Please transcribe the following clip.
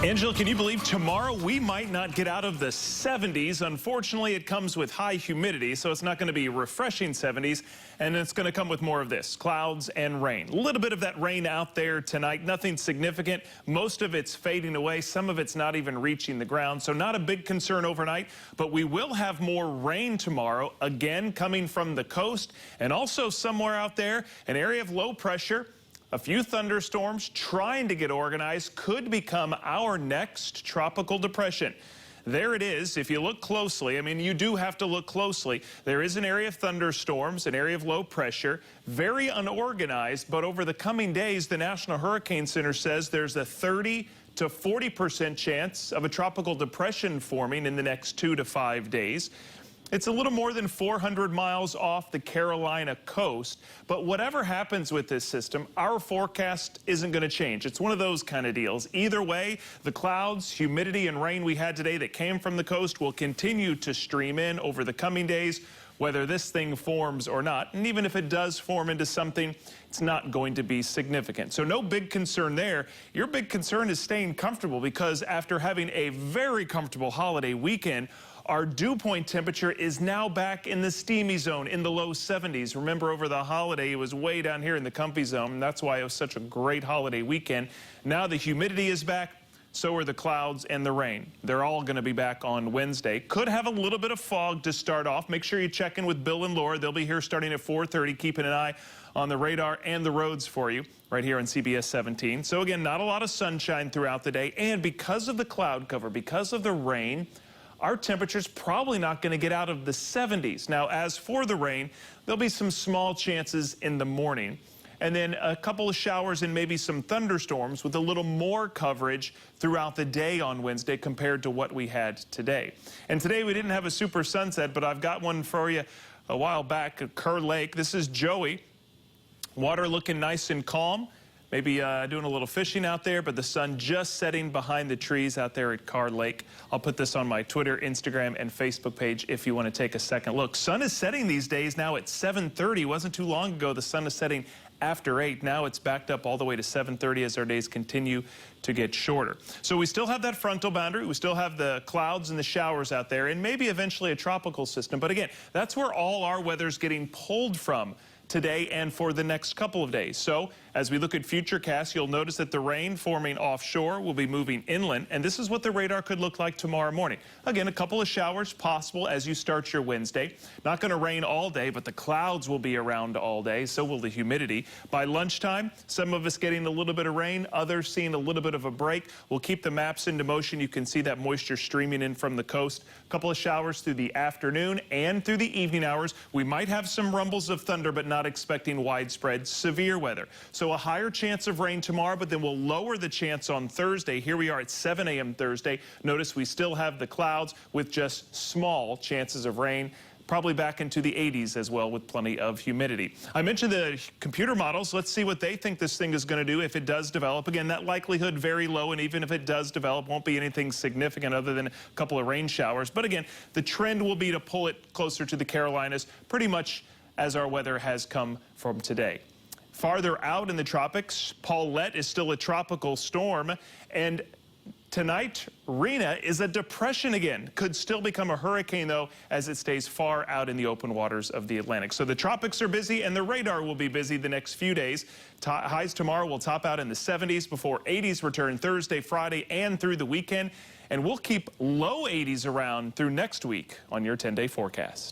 Angela, can you believe tomorrow we might not get out of the 70s? Unfortunately, it comes with high humidity, so it's not going to be refreshing 70s, and it's going to come with more of this, clouds and rain. A little bit of that rain out there tonight, nothing significant. Most of it's fading away. Some of it's not even reaching the ground, so not a big concern overnight, but we will have more rain tomorrow, again coming from the coast, and also somewhere out there, an area of low pressure. A few thunderstorms trying to get organized could become our next tropical depression. There it is. If you look closely, I mean, you do have to look closely. There is an area of thunderstorms, an area of low pressure, very unorganized, but over the coming days, the National Hurricane Center says there's a 30 to 40% chance of a tropical depression forming in the next 2 to 5 days. It's a little more than 400 miles off the Carolina coast, but whatever happens with this system, our forecast isn't going to change. It's one of those kind of deals. Either way, the clouds, humidity, and rain we had today that came from the coast will continue to stream in over the coming days, whether this thing forms or not. And even if it does form into something, it's not going to be significant. So no big concern there. Your big concern is staying comfortable, because after having a very comfortable holiday weekend, our dew point temperature is now back in the steamy zone, in the low 70s. Remember, over the holiday, it was way down here in the comfy zone, and that's why it was such a great holiday weekend. Now the humidity is back, so are the clouds and the rain. They're all going to be back on Wednesday. Could have a little bit of fog to start off. Make sure you check in with Bill and Laura. They'll be here starting at 4:30, keeping an eye on the radar and the roads for you right here on CBS 17. So again, not a lot of sunshine throughout the day, and because of the cloud cover, because of the rain, our temperature's probably not going to get out of the 70s. Now, as for the rain, there'll be some small chances in the morning, and then a couple of showers and maybe some thunderstorms with a little more coverage throughout the day on Wednesday compared to what we had today. And today we didn't have a super sunset, but I've got one for you a while back at Kerr Lake. This is Joey. Water looking nice and calm. Maybe doing a little fishing out there, but the sun just setting behind the trees out there at Kerr Lake. I'll put this on my Twitter, Instagram, and Facebook page if you want to take a second look. Sun is setting these days now at 7:30. Wasn't too long ago the sun is setting after 8. Now it's backed up all the way to 7:30 as our days continue to get shorter. So we still have that frontal boundary. We still have the clouds and the showers out there, and maybe eventually a tropical system. But again, that's where all our weather's getting pulled from today and for the next couple of days. So as we look at futurecasts, you'll notice that the rain forming offshore will be moving inland, and this is what the radar could look like tomorrow morning. Again, a couple of showers possible as you start your Wednesday. Not going to rain all day, but the clouds will be around all day, so will the humidity. By lunchtime, some of us getting a little bit of rain, others seeing a little bit of a break. We'll keep the maps into motion. You can see that moisture streaming in from the coast. A couple of showers through the afternoon and through the evening hours. We might have some rumbles of thunder, but not expecting widespread severe weather. So a higher chance of rain tomorrow, but then we'll lower the chance on Thursday. Here we are at 7 a.m. Thursday. Notice we still have the clouds with just small chances of rain. Probably back into the 80s as well with plenty of humidity. I mentioned the computer models. Let's see what they think this thing is going to do if it does develop. Again, that likelihood very low, and even if it does develop, won't be anything significant other than a couple of rain showers. But again, the trend will be to pull it closer to the Carolinas, pretty much as our weather has come from today. Farther out in the tropics, Paulette is still a tropical storm, and tonight, Rena is a depression again. Could still become a hurricane, though, as it stays far out in the open waters of the Atlantic. So the tropics are busy, and the radar will be busy the next few days. Highs tomorrow will top out in the 70s before 80s return Thursday, Friday, and through the weekend. And we'll keep low 80s around through next week on your 10-day forecast.